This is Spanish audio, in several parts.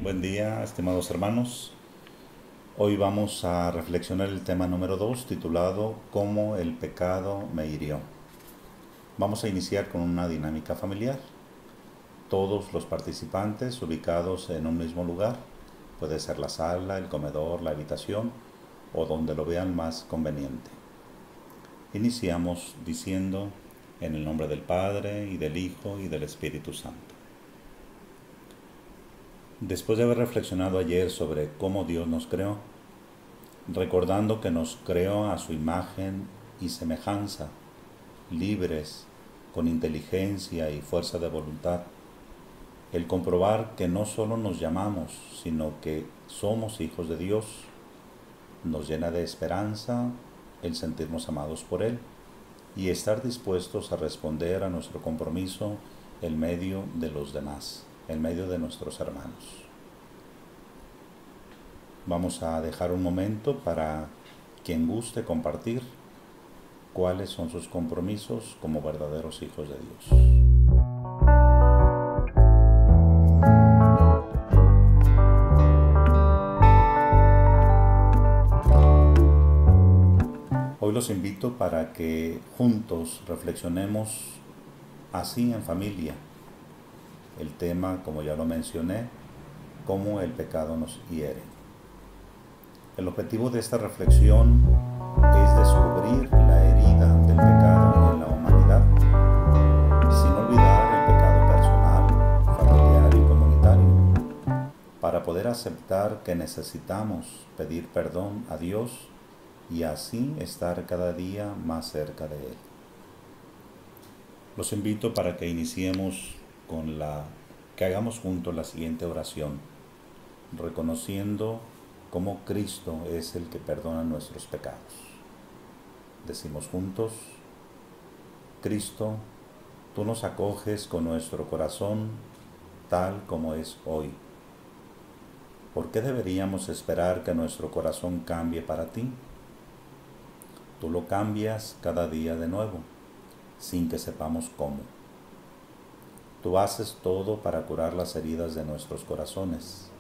Buen día, estimados hermanos. Hoy vamos a reflexionar el tema número 2, titulado ¿Cómo el pecado me hirió? Vamos a iniciar con una dinámica familiar. Todos los participantes ubicados en un mismo lugar, puede ser la sala, el comedor, la habitación o donde lo vean más conveniente. Iniciamos diciendo en el nombre del Padre y del Hijo y del Espíritu Santo. Después de haber reflexionado ayer sobre cómo Dios nos creó, recordando que nos creó a su imagen y semejanza, libres, con inteligencia y fuerza de voluntad, el comprobar que no solo nos llamamos, sino que somos hijos de Dios, nos llena de esperanza el sentirnos amados por Él y estar dispuestos a responder a nuestro compromiso en medio de los demás, en medio de nuestros hermanos. Vamos a dejar un momento para quien guste compartir cuáles son sus compromisos como verdaderos hijos de Dios. Hoy los invito para que juntos reflexionemos así en familia. El tema, como ya lo mencioné, cómo el pecado nos hiere. El objetivo de esta reflexión es descubrir la herida del pecado en la humanidad, sin olvidar el pecado personal, familiar y comunitario, para poder aceptar que necesitamos pedir perdón a Dios y así estar cada día más cerca de Él. Los invito para que iniciemos que hagamos juntos la siguiente oración, reconociendo cómo Cristo es el que perdona nuestros pecados. Decimos juntos: Cristo, tú nos acoges con nuestro corazón tal como es hoy. ¿Por qué deberíamos esperar que nuestro corazón cambie para ti? Tú lo cambias cada día de nuevo, sin que sepamos cómo. Tú haces todo para curar las heridas de nuestros corazones.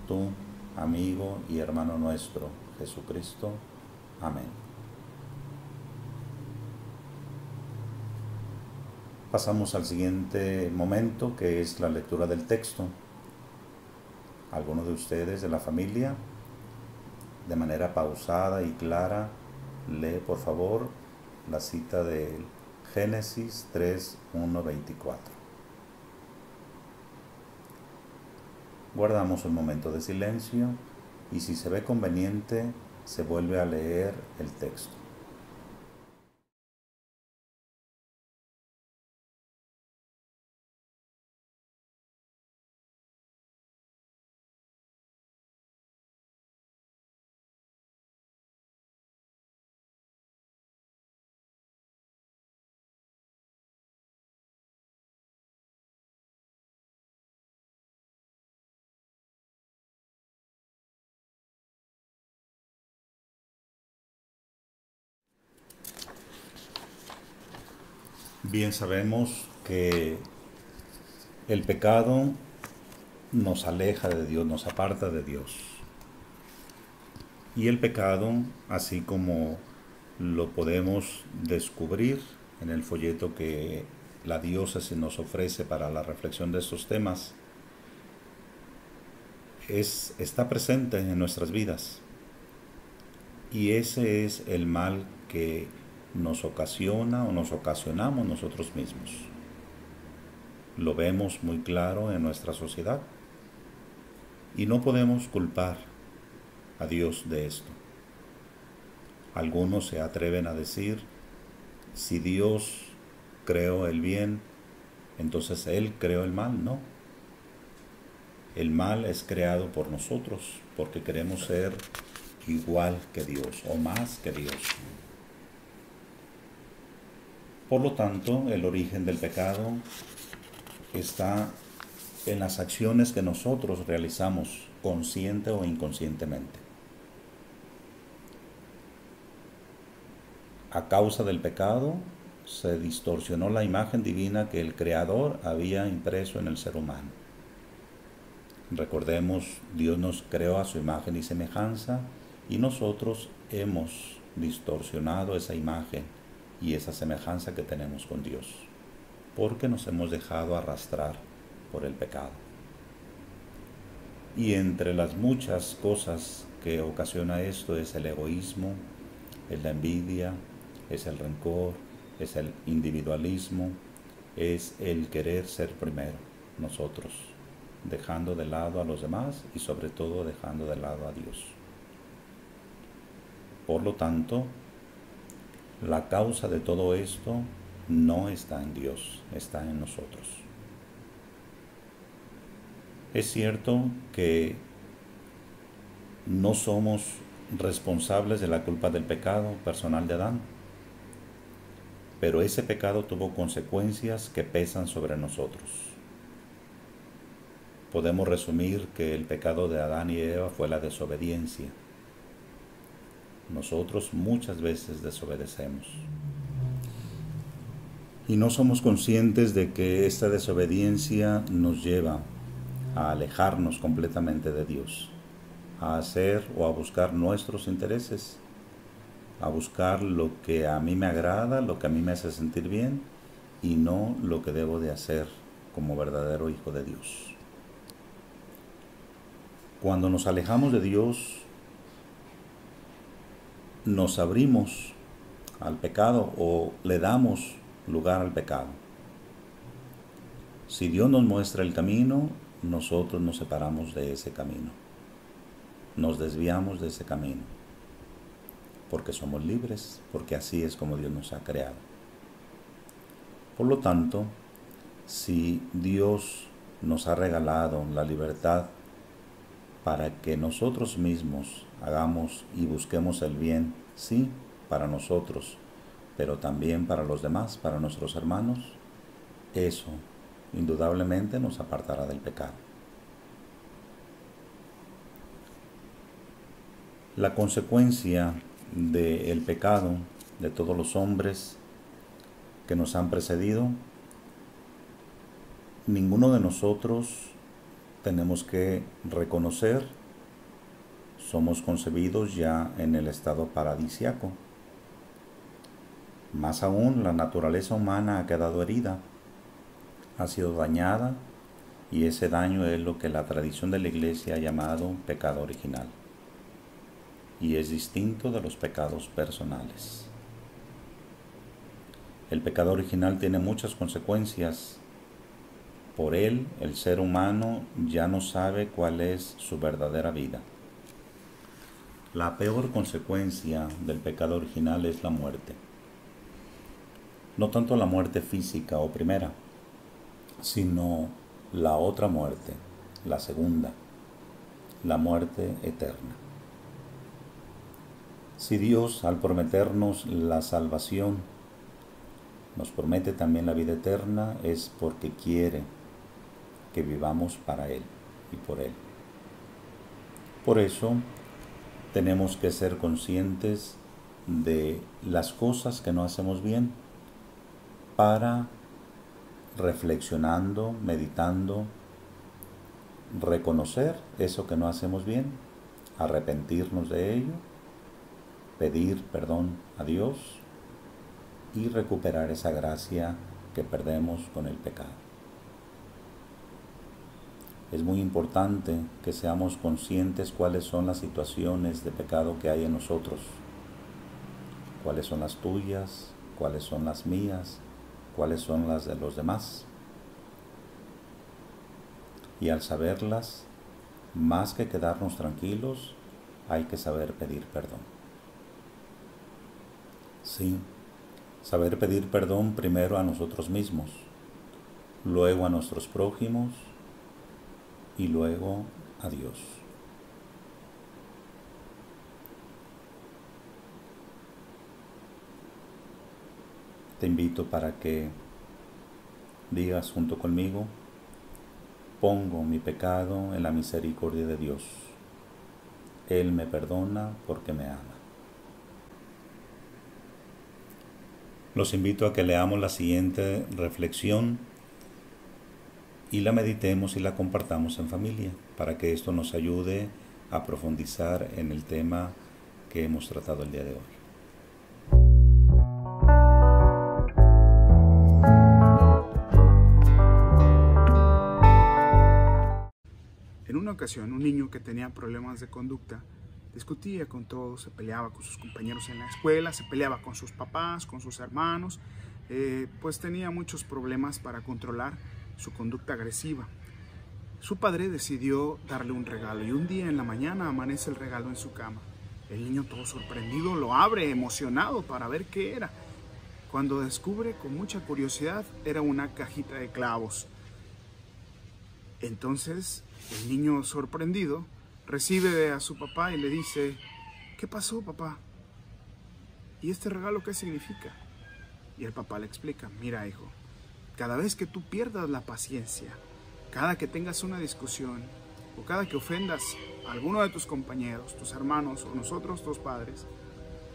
Tú, amigo y hermano nuestro, Jesucristo. Amén. Pasamos al siguiente momento, que es la lectura del texto. ¿Alguno de ustedes de la familia, de manera pausada y clara, lee por favor la cita de Génesis 3:1-24? Guardamos un momento de silencio y, si se ve conveniente, se vuelve a leer el texto. Bien sabemos que el pecado nos aleja de Dios, nos aparta de Dios. Y el pecado, así como lo podemos descubrir en el folleto que la diócesis nos ofrece para la reflexión de estos temas, está presente en nuestras vidas. Y ese es el mal que nos ocasiona o nos ocasionamos nosotros mismos. Lo vemos muy claro en nuestra sociedad y no podemos culpar a Dios de esto. Algunos se atreven a decir: si Dios creó el bien, entonces Él creó el mal. No. El mal es creado por nosotros porque queremos ser igual que Dios o más que Dios. Por lo tanto, el origen del pecado está en las acciones que nosotros realizamos, consciente o inconscientemente. A causa del pecado, se distorsionó la imagen divina que el Creador había impreso en el ser humano. Recordemos, Dios nos creó a su imagen y semejanza y nosotros hemos distorsionado esa imagen y esa semejanza que tenemos con Dios, porque nos hemos dejado arrastrar por el pecado. Y entre las muchas cosas que ocasiona esto es el egoísmo, es la envidia, es el rencor, es el individualismo, es el querer ser primero nosotros, dejando de lado a los demás y sobre todo dejando de lado a Dios. Por lo tanto, la causa de todo esto no está en Dios, está en nosotros. Es cierto que no somos responsables de la culpa del pecado personal de Adán, pero ese pecado tuvo consecuencias que pesan sobre nosotros. Podemos resumir que el pecado de Adán y Eva fue la desobediencia. Nosotros muchas veces desobedecemos. Y no somos conscientes de que esta desobediencia nos lleva a alejarnos completamente de Dios, a hacer o a buscar nuestros intereses, a buscar lo que a mí me agrada, lo que a mí me hace sentir bien y no lo que debo de hacer como verdadero hijo de Dios. Cuando nos alejamos de Dios, nos abrimos al pecado o le damos lugar al pecado. Si Dios nos muestra el camino, nosotros nos separamos de ese camino. Nos desviamos de ese camino. Porque somos libres, porque así es como Dios nos ha creado. Por lo tanto, si Dios nos ha regalado la libertad para que nosotros mismos hagamos y busquemos el bien, sí, para nosotros, pero también para los demás, para nuestros hermanos, eso indudablemente nos apartará del pecado. La consecuencia del pecado de todos los hombres que nos han precedido, ninguno de nosotros tenemos que reconocer, somos concebidos ya en el estado paradisiaco. Más aún, la naturaleza humana ha quedado herida, ha sido dañada, y ese daño es lo que la tradición de la Iglesia ha llamado pecado original, y es distinto de los pecados personales. El pecado original tiene muchas consecuencias. Por él, el ser humano ya no sabe cuál es su verdadera vida. La peor consecuencia del pecado original es la muerte. No tanto la muerte física o primera, sino la otra muerte, la segunda, la muerte eterna. Si Dios, al prometernos la salvación, nos promete también la vida eterna, es porque quiere que vivamos para Él y por Él. Por eso tenemos que ser conscientes de las cosas que no hacemos bien para, reflexionando, meditando, reconocer eso que no hacemos bien, arrepentirnos de ello, pedir perdón a Dios y recuperar esa gracia que perdemos con el pecado. Es muy importante que seamos conscientes cuáles son las situaciones de pecado que hay en nosotros, cuáles son las tuyas, cuáles son las mías, cuáles son las de los demás. Y al saberlas, más que quedarnos tranquilos, hay que saber pedir perdón. Sí, saber pedir perdón primero a nosotros mismos, luego a nuestros prójimos y luego a Dios. Te invito para que digas junto conmigo: pongo mi pecado en la misericordia de Dios. Él me perdona porque me ama. Los invito a que leamos la siguiente reflexión y la meditemos y la compartamos en familia, para que esto nos ayude a profundizar en el tema que hemos tratado el día de hoy. En una ocasión, un niño que tenía problemas de conducta discutía con todos, se peleaba con sus compañeros en la escuela, se peleaba con sus papás, con sus hermanos, pues tenía muchos problemas para controlar su conducta agresiva. Su padre decidió darle un regalo y un día en la mañana amanece el regalo en su cama. El niño, todo sorprendido, lo abre emocionado para ver qué era. Cuando descubre con mucha curiosidad, era una cajita de clavos. Entonces el niño, sorprendido, recibe a su papá y le dice: ¿qué pasó, papá? ¿Y este regalo qué significa? Y el papá le explica: mira, hijo, cada vez que tú pierdas la paciencia, cada que tengas una discusión o cada que ofendas a alguno de tus compañeros, tus hermanos o nosotros, tus padres,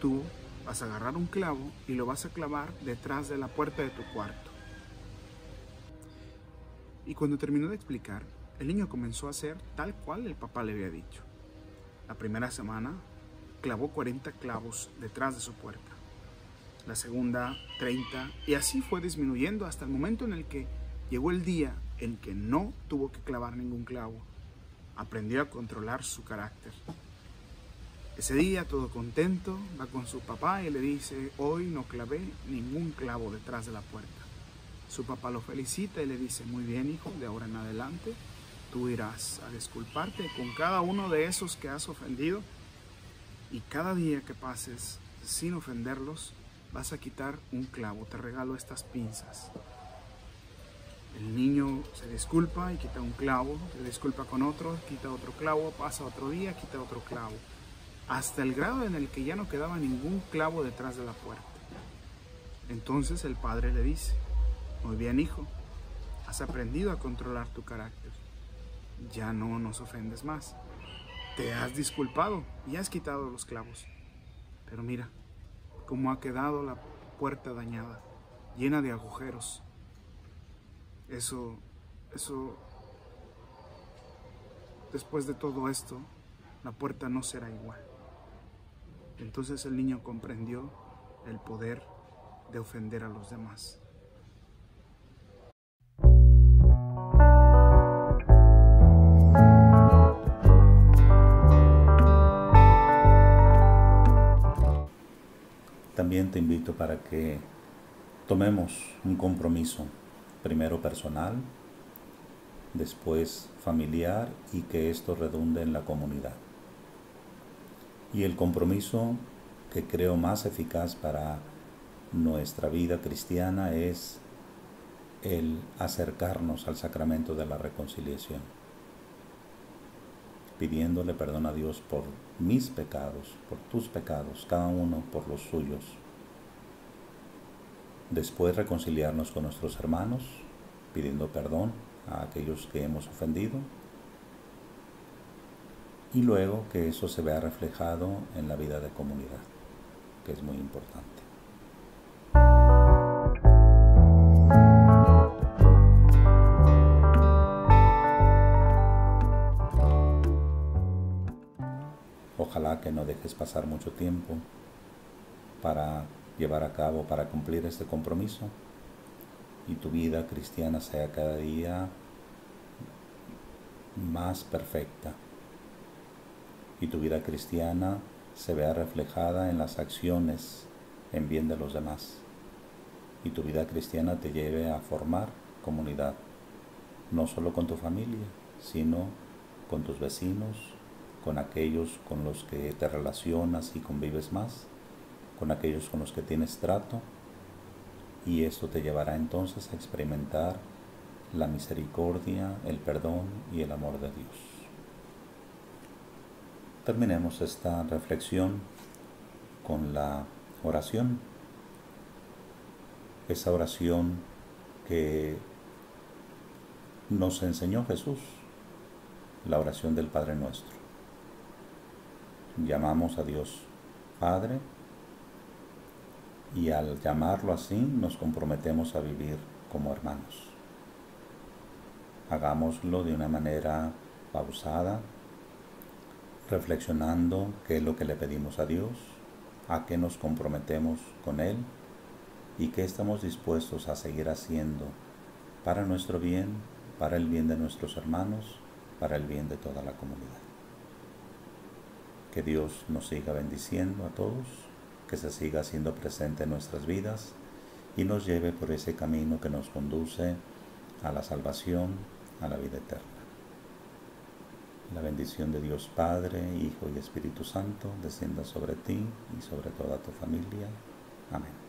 tú vas a agarrar un clavo y lo vas a clavar detrás de la puerta de tu cuarto. Y cuando terminó de explicar, el niño comenzó a hacer tal cual el papá le había dicho. La primera semana clavó 40 clavos detrás de su puerta. La segunda, 30, y así fue disminuyendo hasta el momento en el que llegó el día en que no tuvo que clavar ningún clavo. Aprendió a controlar su carácter. Ese día, todo contento, va con su papá y le dice: hoy no clavé ningún clavo detrás de la puerta. Su papá lo felicita y le dice: muy bien, hijo, de ahora en adelante tú irás a disculparte con cada uno de esos que has ofendido, y cada día que pases sin ofenderlos vas a quitar un clavo. Te regalo estas pinzas. El niño se disculpa y quita un clavo, se disculpa con otro, quita otro clavo, pasa otro día, quita otro clavo, hasta el grado en el que ya no quedaba ningún clavo detrás de la puerta. Entonces el padre le dice: muy bien, hijo, has aprendido a controlar tu carácter. Ya no nos ofendes más. Te has disculpado y has quitado los clavos. Pero mira cómo ha quedado la puerta dañada, llena de agujeros. Eso, después de todo esto, la puerta no será igual. Entonces el niño comprendió el poder de ofender a los demás. También te invito para que tomemos un compromiso, primero personal, después familiar, y que esto redunde en la comunidad. Y el compromiso que creo más eficaz para nuestra vida cristiana es el acercarnos al sacramento de la reconciliación, pidiéndole perdón a Dios por mis pecados, por tus pecados, cada uno por los suyos. Después reconciliarnos con nuestros hermanos, pidiendo perdón a aquellos que hemos ofendido, y luego que eso se vea reflejado en la vida de comunidad, que es muy importante. Ojalá que no dejes pasar mucho tiempo para llevar a cabo, para cumplir este compromiso, y tu vida cristiana sea cada día más perfecta, y tu vida cristiana se vea reflejada en las acciones en bien de los demás, y tu vida cristiana te lleve a formar comunidad, no solo con tu familia, sino con tus vecinos, con aquellos con los que te relacionas y convives más, con aquellos con los que tienes trato, y esto te llevará entonces a experimentar la misericordia, el perdón y el amor de Dios. Terminemos esta reflexión con la oración, esa oración que nos enseñó Jesús, la oración del Padre Nuestro. Llamamos a Dios Padre, y al llamarlo así nos comprometemos a vivir como hermanos. Hagámoslo de una manera pausada, reflexionando qué es lo que le pedimos a Dios, a qué nos comprometemos con Él y qué estamos dispuestos a seguir haciendo para nuestro bien, para el bien de nuestros hermanos, para el bien de toda la comunidad. Que Dios nos siga bendiciendo a todos, que se siga haciendo presente en nuestras vidas y nos lleve por ese camino que nos conduce a la salvación, a la vida eterna. La bendición de Dios Padre, Hijo y Espíritu Santo descienda sobre ti y sobre toda tu familia. Amén.